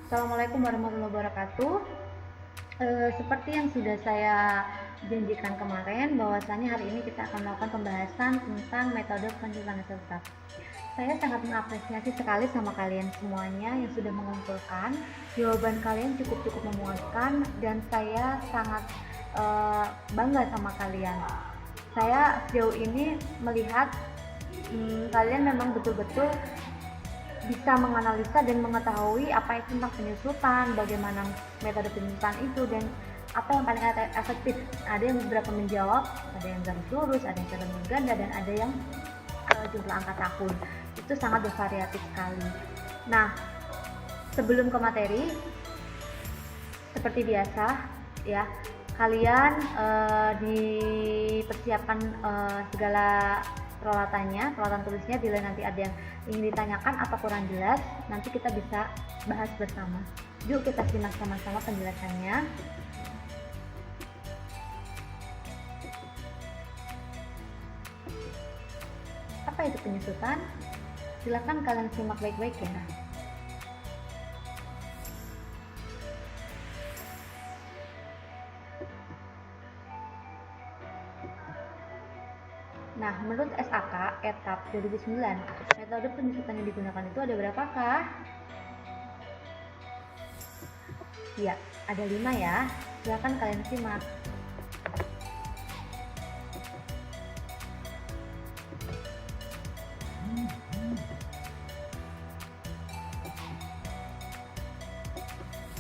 Assalamualaikum warahmatullahi wabarakatuh. Seperti yang sudah saya janjikan kemarin, bahwasannya hari ini kita akan melakukan pembahasan tentang metode penyusunan hasil tetap. Saya sangat mengapresiasi sekali sama kalian semuanya yang sudah mengumpulkan jawaban kalian cukup memuaskan, dan saya sangat bangga sama kalian. Saya sejauh ini melihat kalian memang betul-betul bisa menganalisa dan mengetahui apa itu tentang penyusutan, bagaimana metode penyusutan itu, dan apa yang paling efektif. Ada yang beberapa menjawab, ada yang garis lurus, ada yang garis ganda, dan ada yang jumlah angka tahun. Itu sangat bervariatif sekali. Nah, sebelum ke materi, seperti biasa ya, kalian dipersiapkan segala peralatan tulisnya. Bila nanti ada yang ingin ditanyakan atau kurang jelas, nanti kita bisa bahas bersama. Yuk kita simak sama-sama penjelasannya. Apa itu penyusutan? Silakan kalian simak baik-baik ya. Nah, menurut SAK ETAP 2009, metode penyusutan yang digunakan itu ada berapakah? Ya, ada 5 ya. Silakan kalian simak.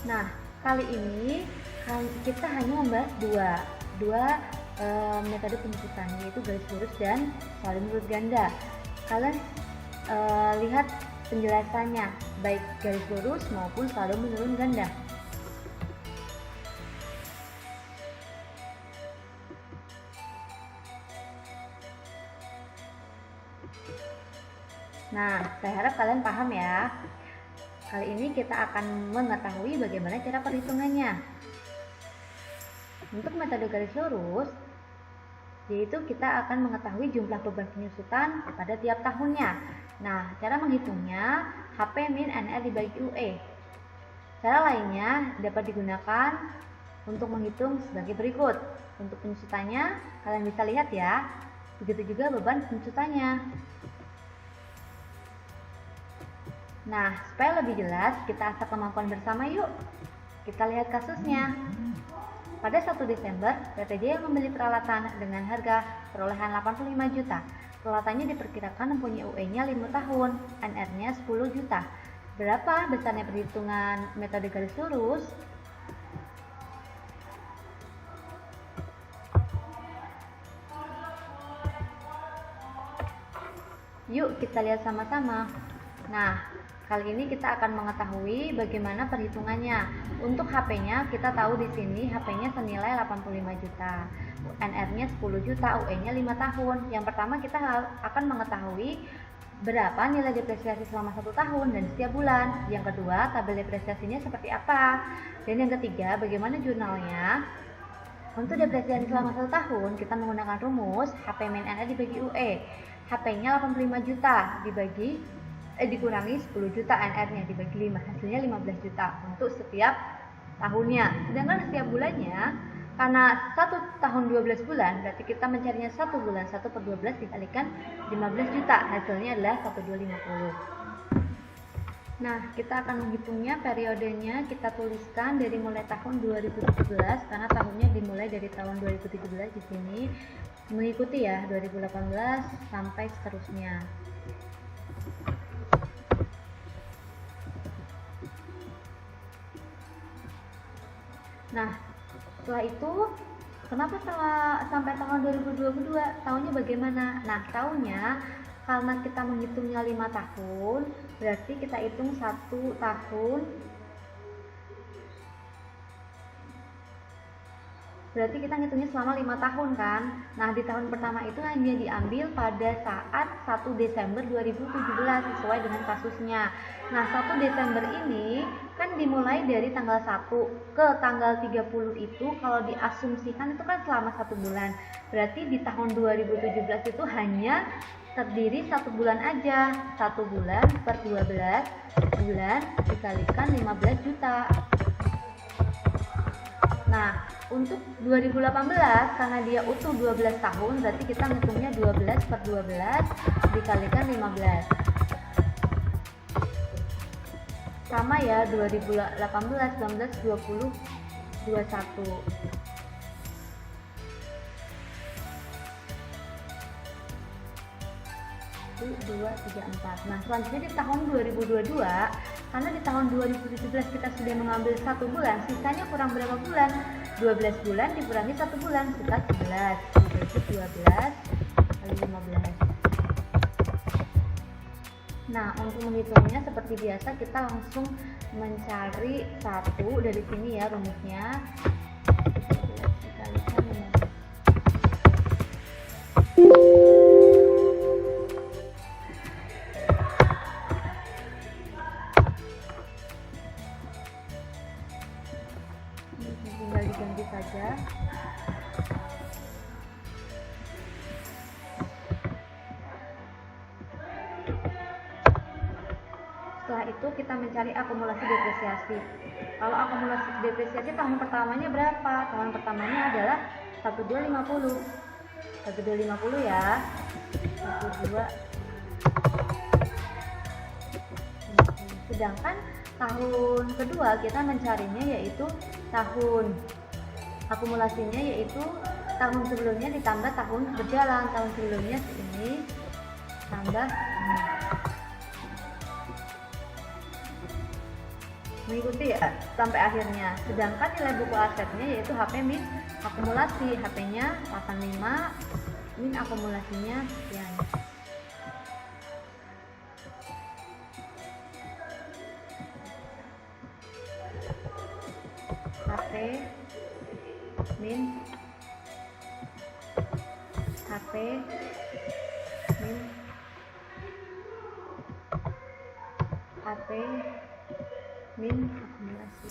Nah, kali ini kita hanya membahas dua metode penyusutan, yaitu garis lurus dan saldo menurut ganda. Kalian lihat penjelasannya, baik garis lurus maupun saldo menurun ganda. Nah, saya harap kalian paham ya. Kali ini kita akan mengetahui bagaimana cara perhitungannya. Untuk metode garis lurus, yaitu kita akan mengetahui jumlah beban penyusutan pada tiap tahunnya. Nah, cara menghitungnya HP min NR dibagi UE. Cara lainnya dapat digunakan untuk menghitung sebagai berikut. Untuk penyusutannya, kalian bisa lihat ya. Begitu juga beban penyusutannya. Nah, supaya lebih jelas, kita asah kemampuan bersama yuk. Kita lihat kasusnya. Pada 1 Desember, PT Jaya membeli peralatan dengan harga perolehan 85 juta. Peralatannya diperkirakan mempunyai UE-nya 5 tahun, NR-nya 10 juta. Berapa besarnya perhitungan metode garis lurus? Yuk kita lihat sama-sama. Nah, kali ini kita akan mengetahui bagaimana perhitungannya. Untuk HP-nya kita tahu di sini HP-nya senilai 85 juta. NR-nya 10 juta, UE-nya 5 tahun. Yang pertama kita akan mengetahui berapa nilai depresiasi selama 1 tahun dan setiap bulan. Yang kedua, tabel depresiasinya seperti apa. Dan yang ketiga, bagaimana jurnalnya. Untuk depresiasi selama 1 tahun kita menggunakan rumus HP min NR dibagi UE. HP-nya 85 juta dikurangi 10 juta NR-nya dibagi 5, hasilnya 15 juta untuk setiap tahunnya. Sedangkan setiap bulannya, karena 1 tahun 12 bulan, berarti kita mencarinya 1 bulan, 1 per 12 dikalikan 15 juta, hasilnya adalah 1250. Nah, kita akan menghitungnya, periodenya kita tuliskan dari mulai tahun 2017, karena tahunnya dimulai dari tahun 2017 di sini, mengikuti ya 2018 sampai seterusnya. Nah, setelah itu kenapa sampai tahun 2022? Tahunnya bagaimana? Nah, tahunnya karena kita menghitungnya 5 tahun, berarti kita hitung 1 tahun. Berarti kita ngitungnya selama 5 tahun kan. Nah, di tahun pertama itu hanya diambil pada saat 1 Desember 2017 sesuai dengan kasusnya. Nah, 1 Desember ini kan dimulai dari tanggal 1 ke tanggal 30 itu kalau diasumsikan itu kan selama 1 bulan. Berarti di tahun 2017 itu hanya terdiri 1 bulan aja. 1 bulan per 12 bulan dikalikan 15 juta. Nah, untuk 2018 karena dia utuh 12 tahun, berarti kita ngitungnya 12 per 12 dikalikan 15. Sama ya, 2018, 19, 20, 21. Itu 2, 3, 4. Nah, selanjutnya di tahun 2022, karena di tahun 2017 kita sudah mengambil 1 bulan, sisanya kurang berapa bulan? 12 bulan dikurangi 1 bulan, sisa 11. Jadi 12 kali 15. Nah, untuk menghitungnya seperti biasa kita langsung mencari 1 dari sini ya rumusnya. Dikalikan 15. Tinggal diganti saja. Setelah itu kita mencari akumulasi depresiasi. Kalau akumulasi depresiasi tahun pertamanya berapa? Tahun pertamanya adalah 1250. 1250 ya. 12. Sedangkan tahun kedua kita mencarinya yaitu tahun akumulasinya, yaitu tahun sebelumnya ditambah tahun berjalan. Tahun sebelumnya ini tambah ini. Mengikuti ya sampai akhirnya. Sedangkan nilai buku asetnya yaitu HP min akumulasi, HP-nya 85, min akumulasinya sekian. HP min HP min HP min akumulasi,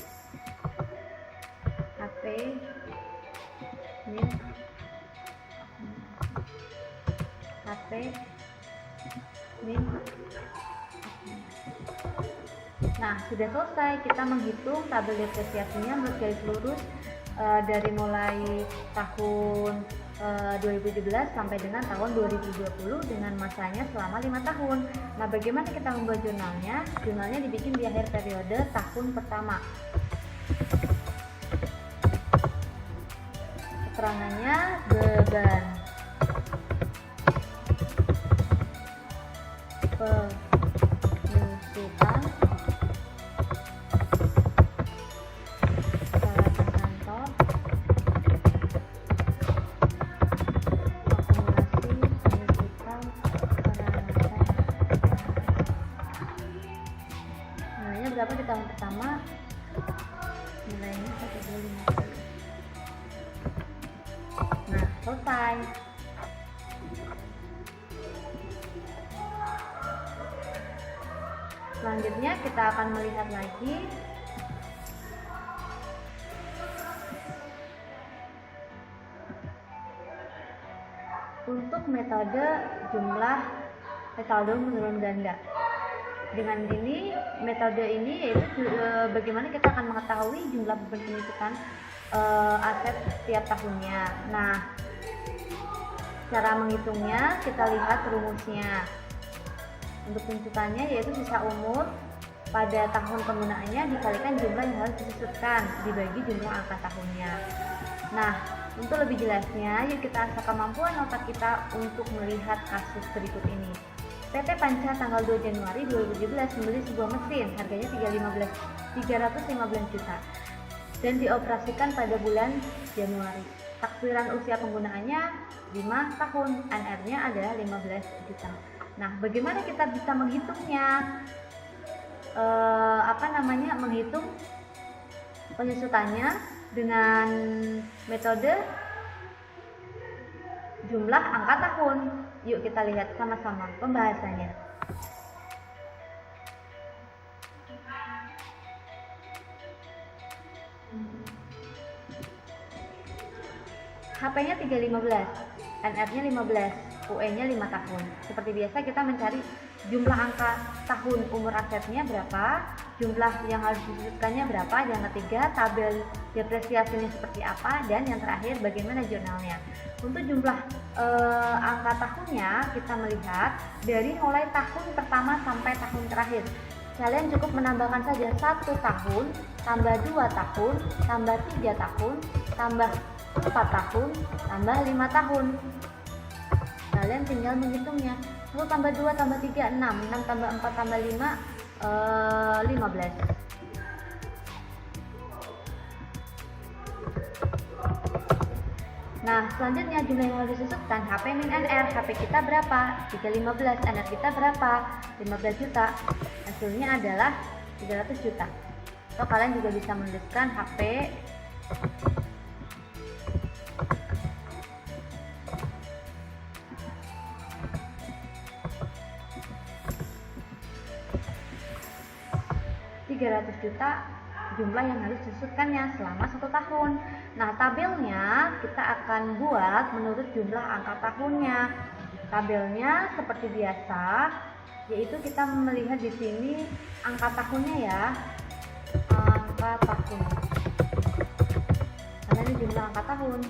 HP min HP min. Nah, sudah selesai kita menghitung tabel depresiasinya menurut garis lurus dari mulai tahun 2017 sampai dengan tahun 2020 dengan masanya selama 5 tahun. Nah, bagaimana kita membuat jurnalnya? Jurnalnya dibikin di akhir periode tahun pertama. Keterangannya beban penyusutan berapa di tahun pertama, nilainya 1250. Nah, selesai. Selanjutnya kita akan melihat lagi untuk metode jumlah saldo menurun ganda. Dengan ini, metode ini yaitu bagaimana kita akan mengetahui jumlah beban penyusutan aset setiap tahunnya. Nah, cara menghitungnya kita lihat rumusnya. Untuk penyusutannya yaitu sisa umur pada tahun penggunaannya dikalikan jumlah yang harus disusutkan dibagi jumlah angka tahunnya. Nah, untuk lebih jelasnya, yuk kita asah kemampuan otak kita untuk melihat kasus berikut ini. PT Panca tanggal 2 Januari 2017 membeli sebuah mesin harganya 315 juta dan dioperasikan pada bulan Januari. Takbiran usia penggunaannya 5 tahun, NR-nya adalah 15 juta. Nah, bagaimana kita bisa menghitungnya? Menghitung penyusutannya dengan metode jumlah angka tahun. Yuk kita lihat sama-sama pembahasannya. HP-nya 315, NR-nya 15. UE-nya 5 tahun. Seperti biasa kita mencari jumlah angka tahun umur asetnya berapa, jumlah yang harus disebutkannya berapa, yang ketiga tabel depresiasinya seperti apa, dan yang terakhir bagaimana jurnalnya. Untuk jumlah angka tahunnya kita melihat dari mulai tahun pertama sampai tahun terakhir. Kalian cukup menambahkan saja 1 tahun, tambah 2 tahun, tambah 3 tahun, tambah 4 tahun, tambah 5 tahun. Kalian tinggal menghitungnya. 1 tambah 2 tambah 3, 6. 6 tambah 4 tambah 5, 15. Nah, selanjutnya jumlah yang harus disebutkan HP min NR. HP kita berapa? 315. NR kita berapa? 15 juta. Hasilnya adalah 300 juta. Atau kalian juga bisa menuliskan HP Rp300 juta jumlah yang harus disebutkannya selama 1 tahun. Nah, tabelnya kita akan buat menurut jumlah angka tahunnya. Tabelnya seperti biasa, yaitu kita melihat di sini angka tahunnya ya. Angka tahun. Karena ini jumlah angka tahun.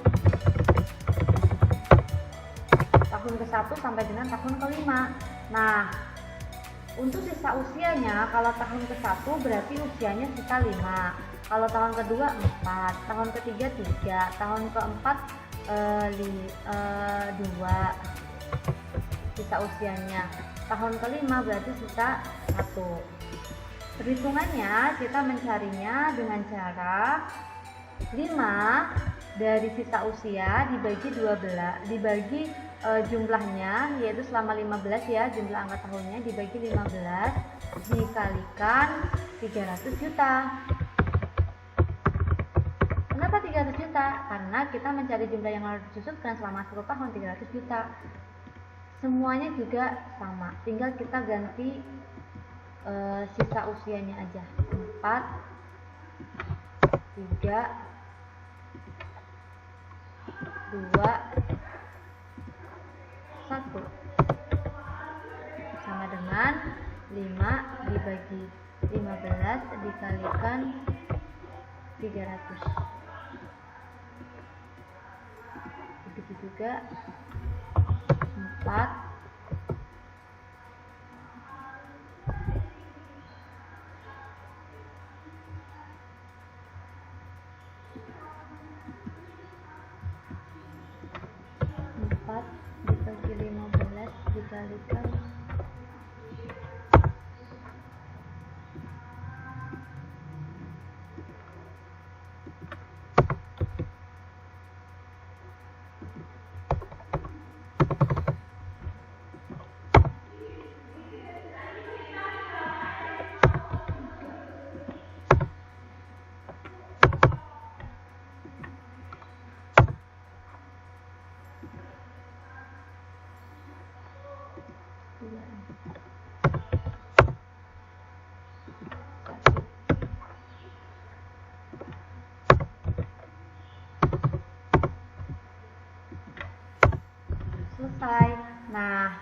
Tahun ke-1 sampai dengan tahun ke-5. Nah, untuk sisa usianya, kalau tahun ke-1 berarti usianya sisa 5, kalau tahun kedua 4, tahun ketiga 3, tahun keempat 2 sisa usianya, tahun kelima berarti sisa 1. Perhitungannya kita mencarinya dengan cara 5 dari sisa usia dibagi 12, dibagi jumlahnya, yaitu selama 15 ya, jumlah angka tahunnya dibagi 15 dikalikan 300 juta. Kenapa 300 juta? Karena kita mencari jumlah yang harus disebutkan selama 1 tahun 300 juta. Semuanya juga sama, tinggal kita ganti sisa usianya aja. 4, 3, 2, 1 sama dengan 5 dibagi 15 dikalikan 300. Begitu juga 4, 4 dibagi 15 dikalikan selesai. Nah,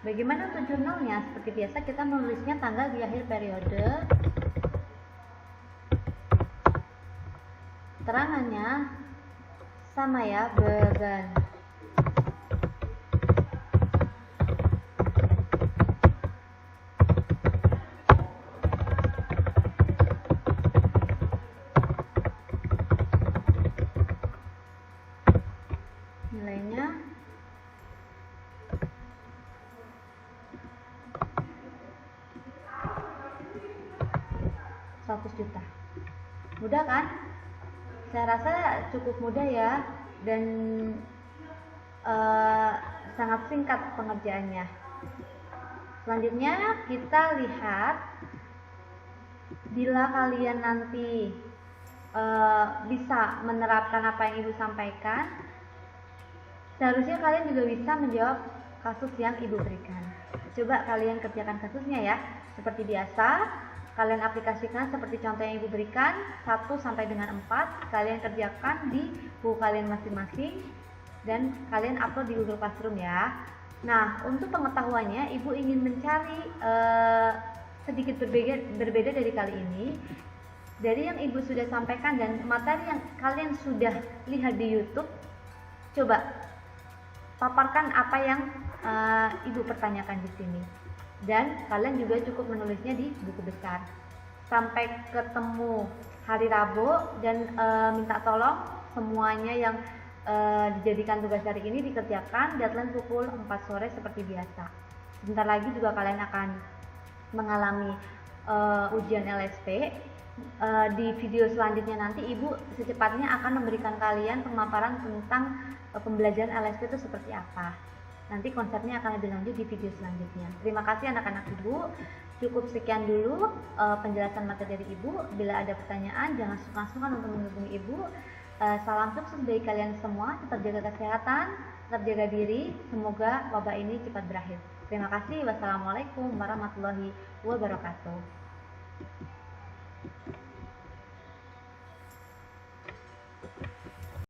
bagaimana untuk jurnalnya? Seperti biasa kita menulisnya tanggal di akhir periode. Keterangannya sama ya, beban. Nilainya 100 juta. Mudah kan? Saya rasa cukup mudah ya, dan sangat singkat pengerjaannya. Selanjutnya kita lihat, bila kalian nanti bisa menerapkan apa yang Ibu sampaikan, seharusnya kalian juga bisa menjawab kasus yang Ibu berikan. Coba kalian kerjakan kasusnya ya. Seperti biasa, kalian aplikasikan seperti contoh yang Ibu berikan, 1 sampai dengan 4, kalian kerjakan di buku kalian masing-masing dan kalian upload di Google Classroom ya. Nah, untuk pengetahuannya, Ibu ingin mencari sedikit berbeda dari kali ini. Dari yang Ibu sudah sampaikan dan materi yang kalian sudah lihat di YouTube, coba paparkan apa yang Ibu pertanyakan di sini. Dan kalian juga cukup menulisnya di buku besar. Sampai ketemu hari Rabu dan minta tolong semuanya yang dijadikan tugas hari ini dikerjakan, deadline pukul 4 sore seperti biasa. Sebentar lagi juga kalian akan mengalami ujian LSP. Di video selanjutnya nanti Ibu secepatnya akan memberikan kalian pemaparan tentang pembelajaran LSP itu seperti apa. Nanti konsepnya akan lebih lanjut di video selanjutnya. Terima kasih anak-anak Ibu. Cukup sekian dulu penjelasan materi dari Ibu. Bila ada pertanyaan jangan sungkan-sungkan untuk menghubungi Ibu. Salam sukses bagi kalian semua, tetap jaga kesehatan, tetap jaga diri, semoga wabah ini cepat berakhir. Terima kasih, wassalamualaikum warahmatullahi wabarakatuh.